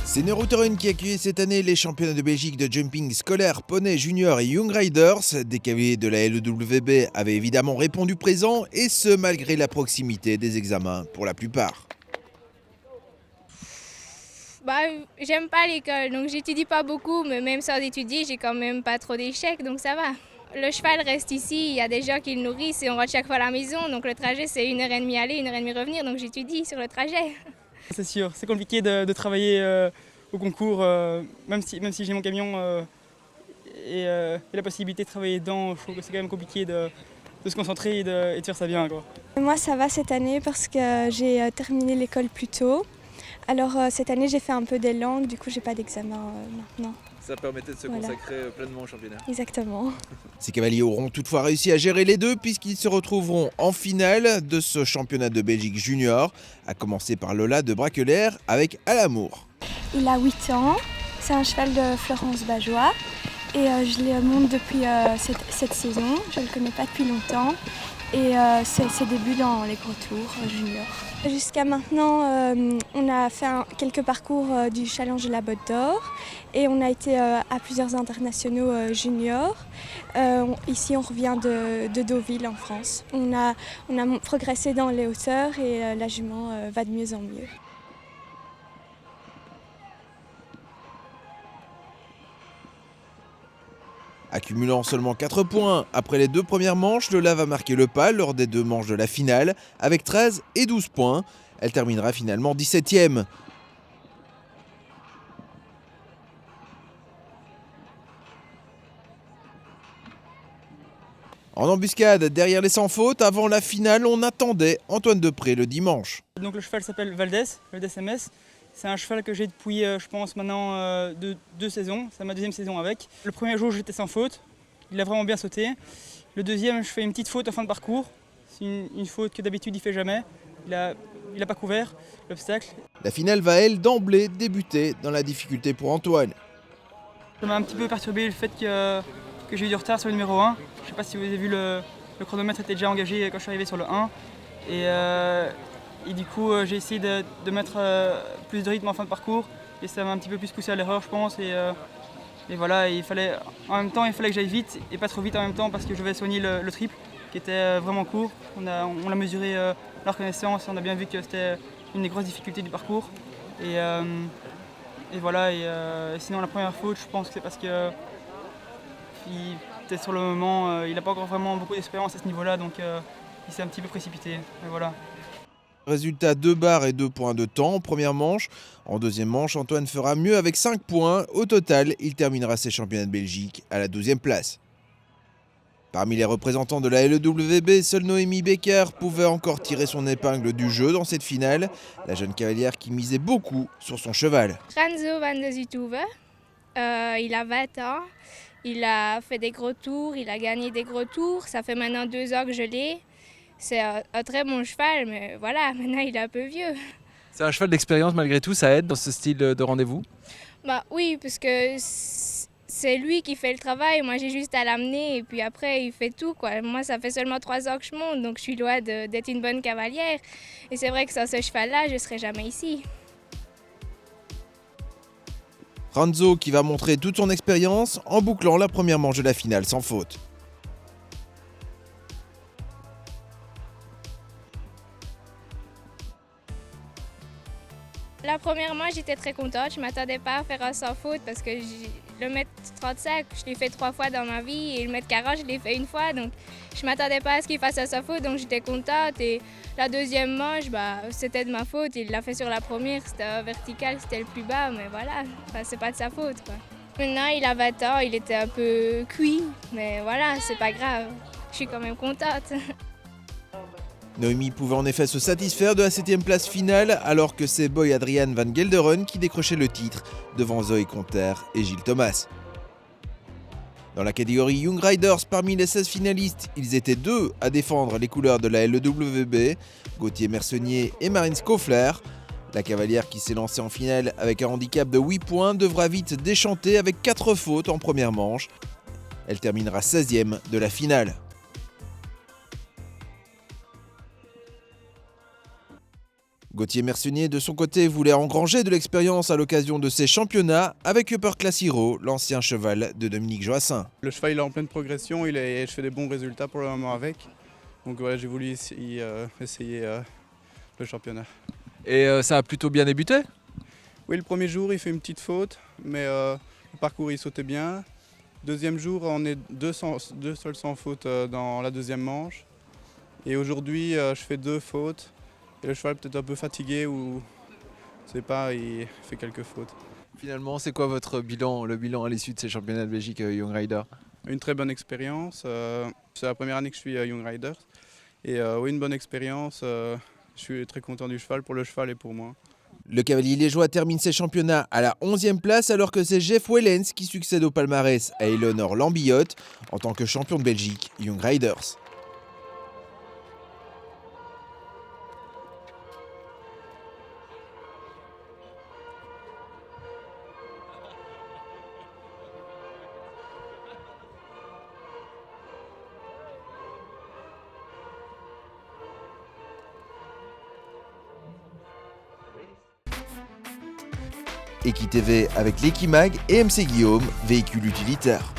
C'est Neurotoren qui accueillait cette année les championnats de Belgique de jumping scolaire, poney, junior et young riders. Des cavaliers de la LEWB avaient évidemment répondu présent, et ce malgré la proximité des examens pour la plupart. J'aime pas l'école, donc j'étudie pas beaucoup, mais même sans étudier, j'ai quand même pas trop d'échecs, donc ça va. Le cheval reste ici, il y a des gens qui le nourrissent et on rentre chaque fois à la maison, donc le trajet c'est 1h30 aller, 1h30 revenir, donc j'étudie sur le trajet. C'est sûr, c'est compliqué de travailler au concours, même si j'ai mon camion et la possibilité de travailler dedans, je trouve que c'est quand même compliqué de se concentrer et de faire ça bien, quoi. Moi ça va cette année parce que j'ai terminé l'école plus tôt. Alors cette année j'ai fait un peu des langues, du coup j'ai pas d'examen maintenant. Ça permettait de se consacrer pleinement au championnat. Exactement. Ces cavaliers auront toutefois réussi à gérer les deux puisqu'ils se retrouveront en finale de ce championnat de Belgique junior, à commencer par Lola de Braquelaire avec À l'amour. Il a 8 ans, c'est un cheval de Florence Bajois et je le monte depuis cette saison, je le connais pas depuis longtemps et c'est ses débuts dans les gros tours juniors. Jusqu'à maintenant, on a fait quelques parcours du Challenge de la Botte d'Or et on a été à plusieurs internationaux juniors. Ici, on revient de Deauville en France. On a progressé dans les hauteurs et la jument va de mieux en mieux. Accumulant seulement 4 points après les deux premières manches, Lola va marquer le pas lors des deux manches de la finale avec 13 et 12 points. Elle terminera finalement 17e. En embuscade derrière les sans faute, avant la finale, on attendait Antoine Depré le dimanche. Donc le cheval s'appelle Valdez MS. C'est un cheval que j'ai depuis, je pense, maintenant 2 saisons. C'est ma deuxième saison avec. Le premier jour, j'étais sans faute. Il a vraiment bien sauté. Le deuxième, je fais une petite faute en fin de parcours. C'est une faute que d'habitude, il ne fait jamais. Il a pas couvert l'obstacle. La finale va, elle, d'emblée débuter dans la difficulté pour Antoine. Ça m'a un petit peu perturbé le fait que j'ai eu du retard sur le numéro 1. Je ne sais pas si vous avez vu, le chronomètre était déjà engagé quand je suis arrivé sur le 1. Et du coup, j'ai essayé de mettre plus de rythme en fin de parcours. Et ça m'a un petit peu plus poussé à l'erreur, je pense. Et voilà, en même temps, il fallait que j'aille vite et pas trop vite en même temps parce que je devais soigner le triple qui était vraiment court. On l'a mesuré la reconnaissance et on a bien vu que c'était une des grosses difficultés du parcours. Et voilà, sinon la première faute, je pense que c'est parce que peut-être sur le moment, il n'a pas encore vraiment beaucoup d'expérience à ce niveau-là, donc il s'est un petit peu précipité. Et voilà. Résultat 2 barres et 2 points de temps en première manche. En deuxième manche, Antoine fera mieux avec 5 points. Au total, il terminera ses championnats de Belgique à la 12e place. Parmi les représentants de la LEWB, seule Noémie Becker pouvait encore tirer son épingle du jeu dans cette finale. La jeune cavalière qui misait beaucoup sur son cheval. Ranzo van de Zuthoeven, il a 20 ans, il a fait des gros tours, il a gagné des gros tours. Ça fait maintenant 2 ans que je l'ai. C'est un très bon cheval, mais voilà, maintenant il est un peu vieux. C'est un cheval d'expérience malgré tout, ça aide dans ce style de rendez-vous? Oui, parce que c'est lui qui fait le travail, moi j'ai juste à l'amener et puis après il fait tout, quoi. Moi ça fait seulement 3 ans que je monte, donc je suis loin d'être une bonne cavalière. Et c'est vrai que sans ce cheval-là, je ne serais jamais ici. Ranzo qui va montrer toute son expérience en bouclant la première manche de la finale sans faute. La première manche, j'étais très contente. Je ne m'attendais pas à faire un sans faute parce que le mètre 35, je l'ai fait 3 fois dans ma vie et le mètre 40, je l'ai fait une fois. Donc je ne m'attendais pas à ce qu'il fasse un sans faute, donc j'étais contente. Et la deuxième manche, c'était de ma faute. Il l'a fait sur la première, c'était vertical, c'était le plus bas, mais voilà, c'est pas de sa faute, quoi. Maintenant, il a 20 ans, il était un peu cuit, mais voilà, c'est pas grave. Je suis quand même contente. Noémie pouvait en effet se satisfaire de la 7e place finale, alors que c'est Boy Adrian van Gelderen qui décrochait le titre devant Zoé Conter et Gilles Thomas. Dans la catégorie Young Riders, parmi les 16 finalistes, ils étaient 2 à défendre les couleurs de la LEWB, Gauthier Mersenier et Marine Scoffler. La cavalière qui s'est lancée en finale avec un handicap de 8 points devra vite déchanter avec 4 fautes en première manche. Elle terminera 16e de la finale. Gauthier Mercennier, de son côté, voulait engranger de l'expérience à l'occasion de ces championnats avec Upper Class Hero, l'ancien cheval de Dominique Joassin. Le cheval il est en pleine progression, je fais des bons résultats pour le moment avec. Donc voilà, j'ai voulu essayer le championnat. Et ça a plutôt bien débuté? Oui, le premier jour, il fait une petite faute, mais le parcours, il sautait bien. Deuxième jour, on est deux seuls sans faute dans la deuxième manche. Et aujourd'hui, je fais 2 fautes. Et le cheval est peut-être un peu fatigué ou je sais pas, il fait quelques fautes. Finalement, c'est quoi votre bilan, le bilan à l'issue de ces championnats de Belgique Young Rider? Une très bonne expérience. C'est la première année que je suis à Young Riders. Et oui, une bonne expérience. Je suis très content du cheval, pour le cheval et pour moi. Le cavalier liégeois termine ses championnats à la 11e place alors que c'est Jeff Wellens qui succède au palmarès à Eleanor Lambillotte en tant que champion de Belgique Young Riders. Equi TV avec l'Equi Mag et MC Guillaume, véhicule utilitaire.